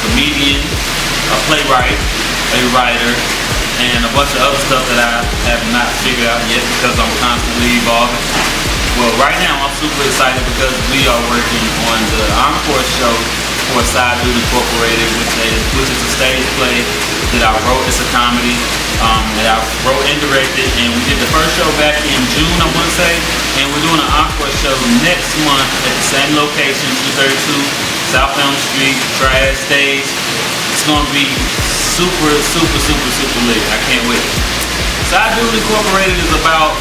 comedian, a playwright, a writer, and a bunch of other stuff that I have not figured out yet because I'm constantly evolving. Well, right now I'm super excited because we are working on the encore show for Side Dude Incorporated, which is a stage play that I wrote. It's a comedy that I wrote and directed, and we did the first show back in June, I want to say, and we're doing an encore show next month at the same location, 232 South Elm Street, TRIAD stage. It's going to be super lit. I can't wait. Side Dude Incorporated is about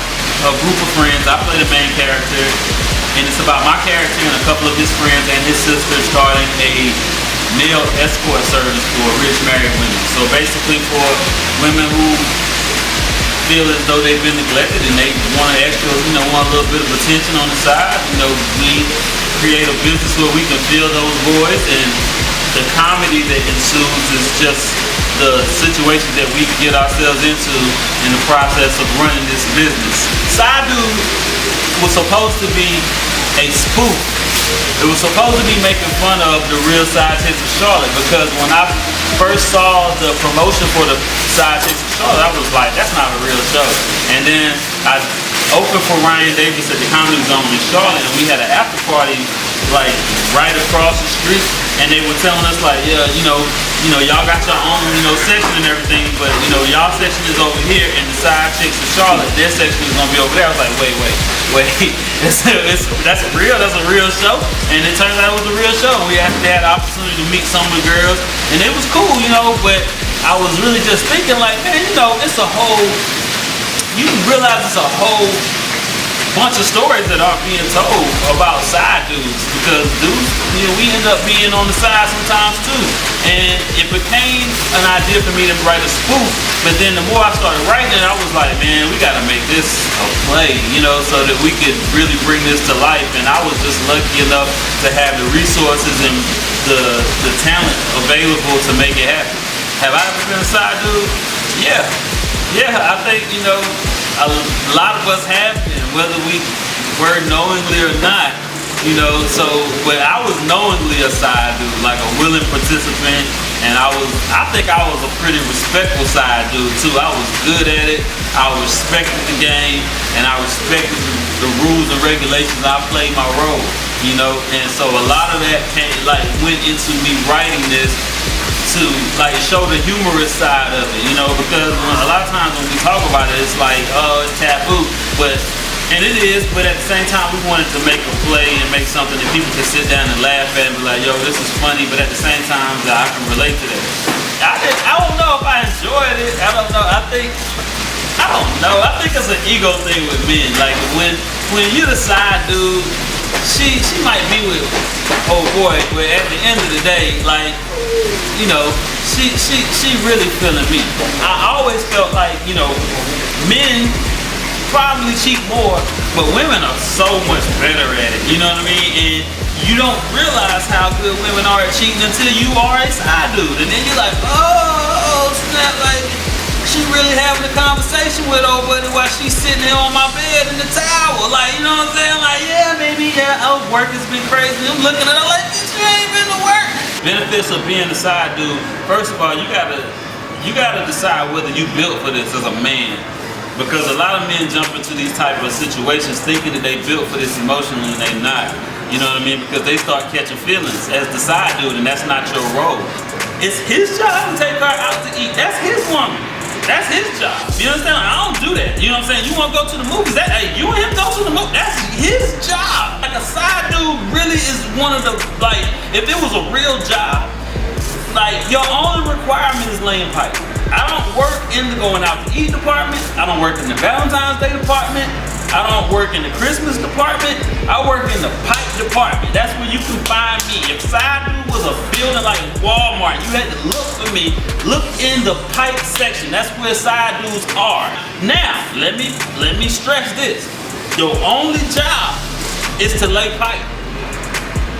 a group of friends. I play the main character, and it's about my character and a couple of his friends and his sister starting a male escort service for rich married women. So basically for women who feel as though they've been neglected and they want an extra, want a little bit of attention on the side, we create a business where we can fill those voids, and the comedy that ensues is just the situations that we get ourselves into in the process of running this business. Side Dude was supposed to be a spoof. It was supposed to be making fun of the real Side Chicks of Charlotte, because when I first saw the promotion for the Side Chicks of Charlotte, I was like, that's not a real show. And then I opened for Ryan Davis at the Comedy Zone in Charlotte, and we had an after party like right across the street, and they were telling us like, yeah, y'all got your own, section and everything, but y'all section is over here, and the Side Chicks of Charlotte, their section is gonna be over there. I was like, wait, that's real? That's a real show? And it turns out it was a real show. We actually had the opportunity to meet some of the girls, and it was cool, but I was really just thinking like, man, it's a whole, you realize it's a whole bunch of stories that aren't being told about side dudes, because dudes, we end up being on the side sometimes too. And it became an idea for me to write a spoof, but then the more I started writing it, I was like, man, we gotta make this a play, so that we could really bring this to life. And I was just lucky enough to have the resources and the talent available to make it happen. Have I ever been a side dude? Yeah, I think, a lot of us have been, whether we were knowingly or not, but I was knowingly a side dude, like a willing participant, and I think I was a pretty respectful side dude too. I was good at it, I respected the game, and I respected the rules and regulations. I played my role, and so a lot of that went into me writing this to show the humorous side of it, because a lot of times when we talk about it, it's like, oh, it's taboo, and it is, but at the same time, we wanted to make a play and make something that people can sit down and laugh at and be like, yo, this is funny, but at the same time, I can relate to that. I don't know if I enjoyed it. I don't know. I think it's an ego thing with men. Like when you're the side dude, she might be with oh boy, but at the end of the day, she really feeling me. I always felt like, men probably cheat more, but women are so much better at it, you know what I mean? And you don't realize how good women are at cheating until you are a side dude, and then you're like, oh snap, she really having a conversation with old buddy while she's sitting there on my bed in the towel, you know what I'm saying? Work has been crazy. I'm looking at her like, this ain't been to work. Benefits of being a side dude, first of all, you gotta decide whether you built for this as a man. Because a lot of men jump into these type of situations thinking that they built for this emotionally, and they not. You know what I mean? Because they start catching feelings as the side dude, and that's not your role. It's his job to take her out to eat. That's his woman. That's his job. You understand? I don't do that. You know what I'm saying? You want to go to the movies? Hey, you and him go to the movies. That's his job. A side dude really is one of the, if it was a real job, your only requirement is laying pipe. I don't work in the going out to eat department. I don't work in the Valentine's Day department. I don't work in the Christmas department. I work in the pipe department. That's where you can find me. If side dude was a building like Walmart, you had to look for me. Look in the pipe section. That's where side dudes are. Now, let me stress this. Your only job is to lay pipe.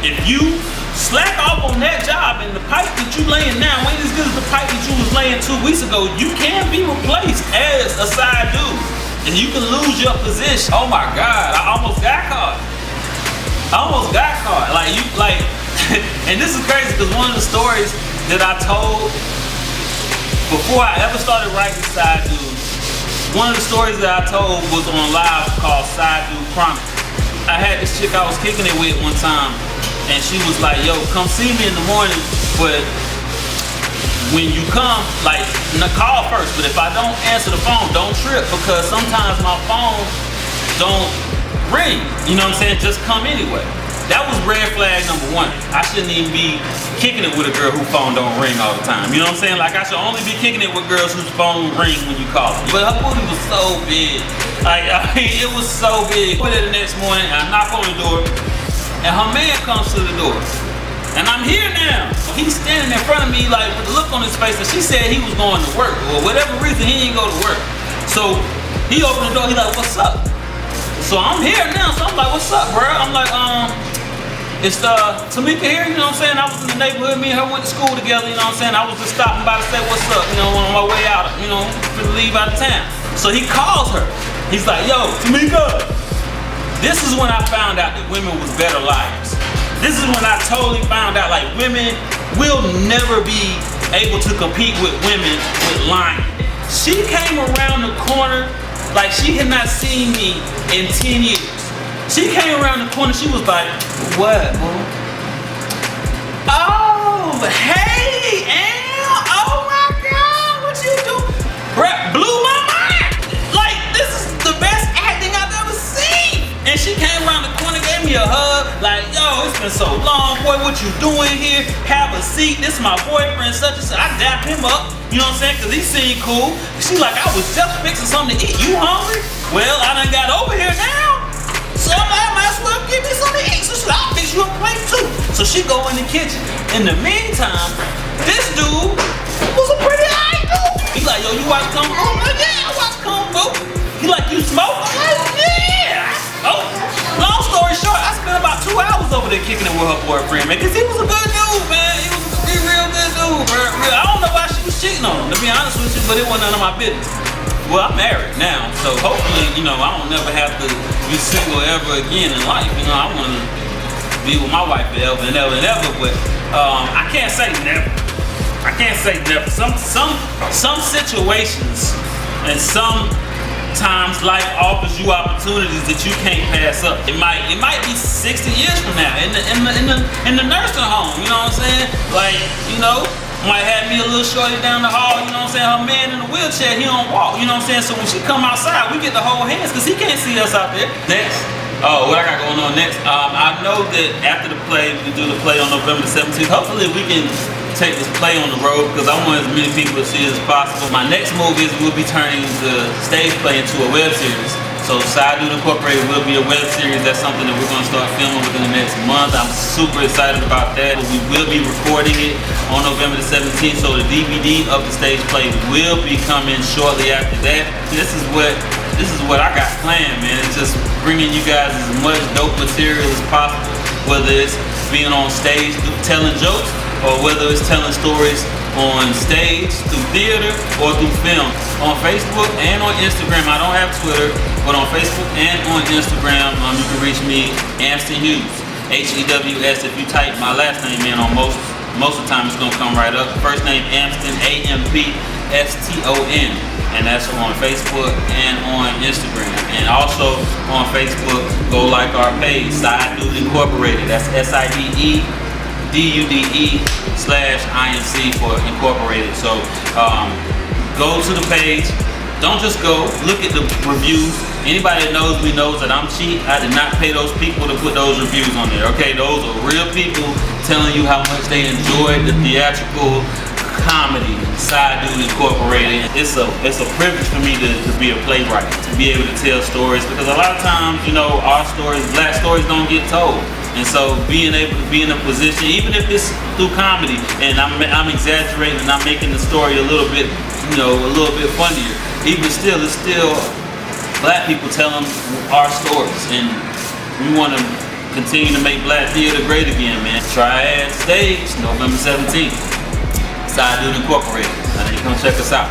If you slack off on that job and the pipe that you laying now ain't as good as the pipe that you was laying 2 weeks ago, you can be replaced as a side dude. And you can lose your position. Oh my God, I almost got caught. And this is crazy because one of the stories that I told before I ever started writing Side Dude. One of the stories that I told was on live called Side Dude Chronicles. I had this chick I was kicking it with one time, and she was like, yo, come see me in the morning, but when you come, like, call first, but if I don't answer the phone, don't trip, because sometimes my phone don't ring, you know what I'm saying? Just come anyway. That was red flag number one. I shouldn't even be kicking it with a girl whose phone don't ring all the time. You know what I'm saying? Like, I should only be kicking it with girls whose phone ring when you call them. But her booty was so big. Like, I mean, it was so big. Put it the next morning, I knock on the door, and her man comes to the door. And I'm here now. He's standing in front of me, like, with a look on his face, and she said he was going to work. For whatever reason, he didn't go to work. So he opened the door, he's like, what's up? So I'm here now, so I'm like, what's up, bro? I'm like, it's Tamika here, you know what I'm saying? I was in the neighborhood, me and her went to school together, you know what I'm saying? I was just stopping by to say what's up, you know, on my way out, you know, to leave out of town. So he calls her. He's like, yo, Tamika. This is when I found out that women was better liars. This is when I totally found out, like, women will never be able to compete with women with lying. She came around the corner like she had not seen me in 10 years. She came around the corner, she was like, what, bro? Oh, hey, Al, oh my God, what you do? Blew my mind. Like, this is the best acting I've ever seen. And she came around the corner, gave me a hug, like, yo, it's been so long, boy, what you doing here? Have a seat, this is my boyfriend, such and such. I dapped him up, you know what I'm saying, because he seemed cool. She like, I was just fixing something to eat, you hungry? Well, I done got over here now, so I might as well give me something to eat. So she like, I'll fix you a plate too. So she go in the kitchen. In the meantime, this dude was a pretty high dude. He like, yo, you watch Kung Fu? I'm like, yeah, I watch Kung Fu. He like, you smoke? I'm like, yeah, I smoke. Long story short, I spent about 2 hours over there kicking it with her boyfriend, man, because he was a good dude, man. He was a real good dude, bro. I don't know why she was cheating on him, to be honest with you, but it wasn't none of my business. Well, I'm married now, so hopefully, you know, I don't never have to be single ever again in life. You know, I want to be with my wife forever and ever and ever, but I can't say never. I can't say never. Some situations and sometimes life offers you opportunities that you can't pass up. It might be 60 years from now in the nursing home. You know what I'm saying? Like, you know. Might have me a little shorty down the hall, you know what I'm saying? Her man in the wheelchair, he don't walk, you know what I'm saying? So when she come outside, we get to hold hands because he can't see us out there. Next, what I got going on next? I know that after the play, we do the play on November 17th. Hopefully we can take this play on the road because I want as many people to see it as possible. My next move is we'll be turning the stage play into a web series. So Side Dude Incorporated will be a web series. That's something that we're going to start filming within the next month. I'm super excited about that. We will be recording it on November the 17th. So the DVD of the stage play will be coming shortly after that. This is what I got planned, man. It's just bringing you guys as much dope material as possible. Whether it's being on stage telling jokes, or whether it's telling stories on stage, through theater, or through film. On Facebook and on Instagram. I don't have Twitter, but on Facebook and on Instagram, you can reach me, Ampston Hews, Hews. If you type my last name in on most of the time, it's gonna come right up. First name Ampston, Ampston, and that's on Facebook and on Instagram. And also on Facebook, go like our page, Side Dude Incorporated. That's SIDEDUDE/INC for Incorporated. So go to the page. Don't just go, look at the reviews. Anybody that knows me knows that I'm cheap. I did not pay those people to put those reviews on there. Okay, those are real people telling you how much they enjoyed the theatrical comedy, Side Dude Incorporated. It's a privilege for me to be a playwright, to be able to tell stories, because a lot of times, you know, our stories, black stories don't get told. And so being able to be in a position, even if it's through comedy, and I'm exaggerating and I'm making the story a little bit, you know, a little bit funnier, even still, it's still black people telling our stories. And we want to continue to make black theater great again, man. TRIAD stage, November 17th. Side Dude Incorporated. Now you come check us out.